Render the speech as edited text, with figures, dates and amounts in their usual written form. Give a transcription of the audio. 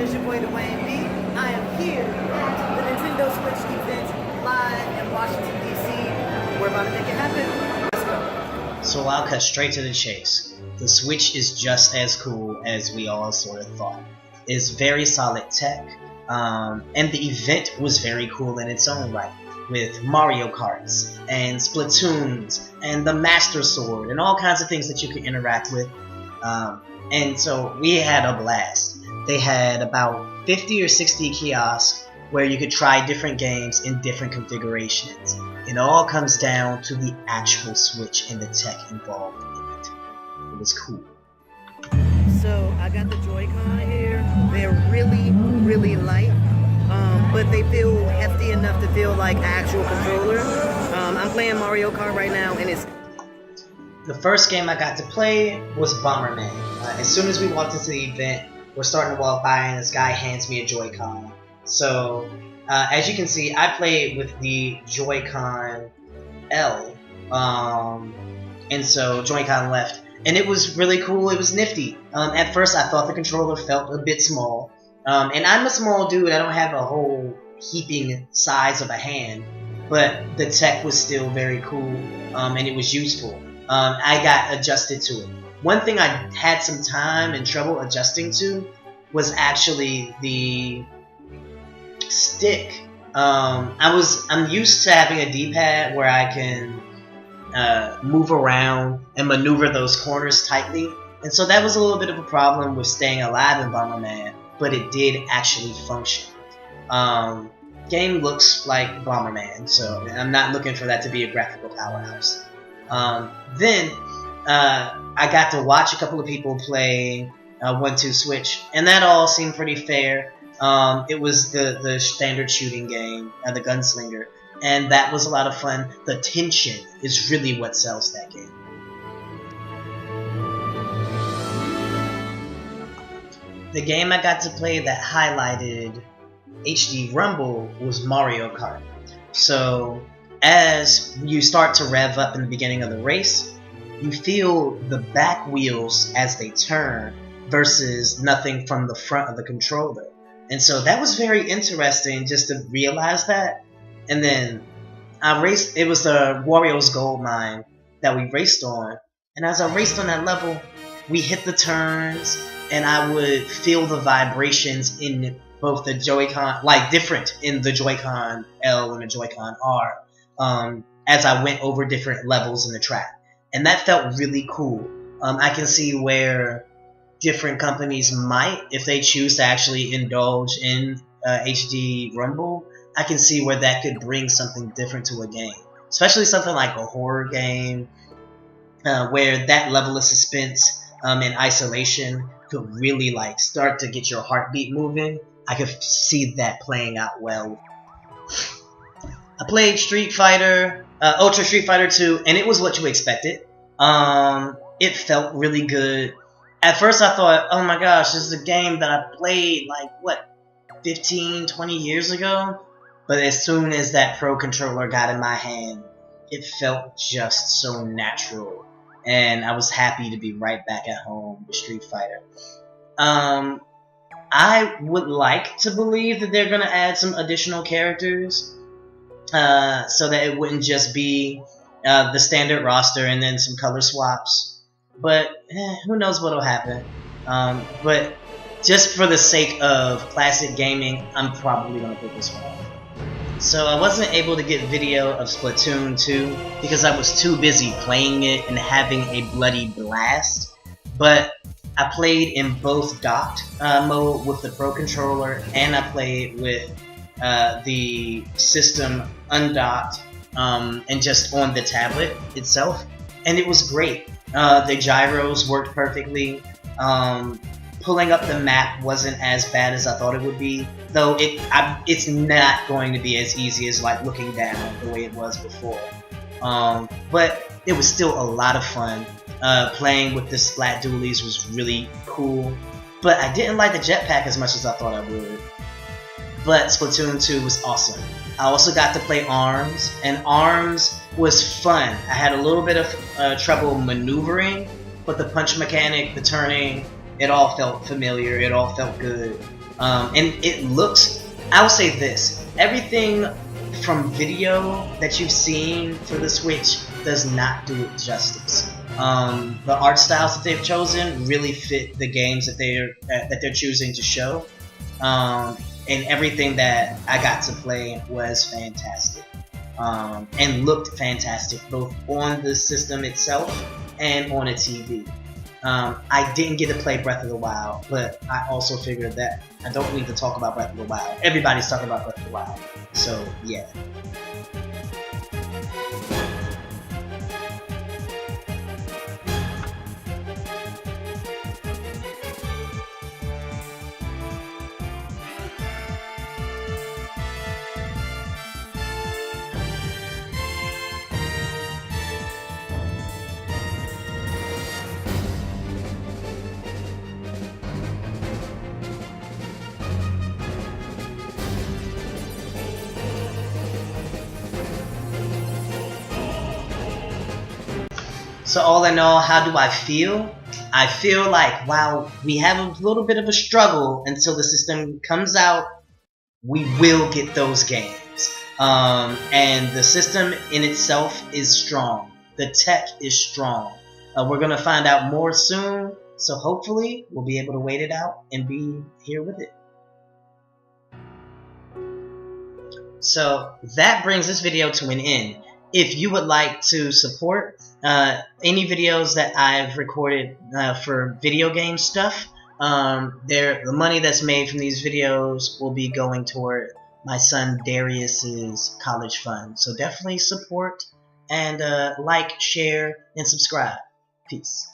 is your boy Dwayne B. I am here at the Nintendo Switch event live in Washington, D.C. We're about to make it happen. Let's go. So I'll cut straight to the chase. The Switch is just as cool as we all sort of thought. It's very solid tech, and the event was very cool in its own right, with Mario Karts and Splatoons and the Master Sword and all kinds of things that you can interact with. And so we had a blast. They had about 50 or 60 kiosks where you could try different games in different configurations. It all comes down to the actual Switch and the tech involved in it. It was cool. So I got the Joy-Con here. They're really, really light, but they feel hefty enough to feel like actual controller. I'm playing Mario Kart right now, and it's... The first game I got to play was Bomberman. As soon as we walked into the event, we're starting to walk by and this guy hands me a Joy-Con. So, as you can see, I played with the Joy-Con L, and so Joy-Con left. And it was really cool, it was nifty. At first I thought the controller felt a bit small. And I'm a small dude, I don't have a whole heaping size of a hand. But the tech was still very cool, and it was useful. I got adjusted to it. One thing I had some time and trouble adjusting to was actually the stick. I'm used to having a D-pad where I can move around and maneuver those corners tightly, and so that was a little bit of a problem with staying alive in Bomberman, but it did actually function. Game looks like Bomberman, so I'm not looking for that to be a graphical powerhouse. Then I got to watch a couple of people play 1-2 Switch, and that all seemed pretty fair. It was the standard shooting game, the Gunslinger, and that was a lot of fun. The tension is really what sells that game. The game I got to play that highlighted HD Rumble was Mario Kart. So as you start to rev up in the beginning of the race, you feel the back wheels as they turn versus nothing from the front of the controller. And so that was very interesting just to realize that. And then I raced, it was the Wario's Gold Mine that we raced on. And as I raced on that level, we hit the turns and I would feel the vibrations in both the Joy-Con, like different in the Joy-Con L and the Joy-Con R, as I went over different levels in the track. And that felt really cool. I can see where different companies might, if they choose to actually indulge in HD Rumble, I can see where that could bring something different to a game. Especially something like a horror game, where that level of suspense and isolation could really like start to get your heartbeat moving. I could see that playing out well. I played Street Fighter, Ultra Street Fighter 2, and it was what you expected. It felt really good. At first I thought, oh my gosh, this is a game that I played like, what, 15, 20 years ago? But as soon as that Pro Controller got in my hand, it felt just so natural. And I was happy to be right back at home with Street Fighter. I would like to believe that they're going to add some additional characters, so that it wouldn't just be the standard roster and then some color swaps. But who knows what'll happen. But just for the sake of classic gaming, I'm probably going to put this one off. So I wasn't able to get video of Splatoon 2 because I was too busy playing it and having a bloody blast. But I played in both docked mode with the Pro Controller, and I played with the system undocked and just on the tablet itself, and it was great. The gyros worked perfectly. Pulling up the map wasn't as bad as I thought it would be, though it's not going to be as easy as like looking down the way it was before. But it was still a lot of fun. Playing with the Splat Dualies was really cool, but I didn't like the jetpack as much as I thought I would. But Splatoon 2 was awesome. I also got to play ARMS, and ARMS was fun. I had a little bit of trouble maneuvering, but the punch mechanic, the turning, it all felt familiar, it all felt good. And it looks, I'll say this, everything from video that you've seen for the Switch does not do it justice. The art styles that they've chosen really fit the games that they're choosing to show, and everything that I got to play was fantastic, and looked fantastic both on the system itself and on a TV. I didn't get to play Breath of the Wild, but I also figured that I don't need to talk about Breath of the Wild. Everybody's talking about Breath of the Wild, so yeah. So all in all, how do I feel? I feel like while we have a little bit of a struggle until the system comes out, we will get those games. And the system in itself is strong. The tech is strong. We're going to find out more soon, so hopefully we'll be able to wait it out and be here with it. So that brings this video to an end. If you would like to support any videos that I've recorded for video game stuff, the money that's made from these videos will be going toward my son Darius's college fund. So definitely support and like, share, and subscribe. Peace.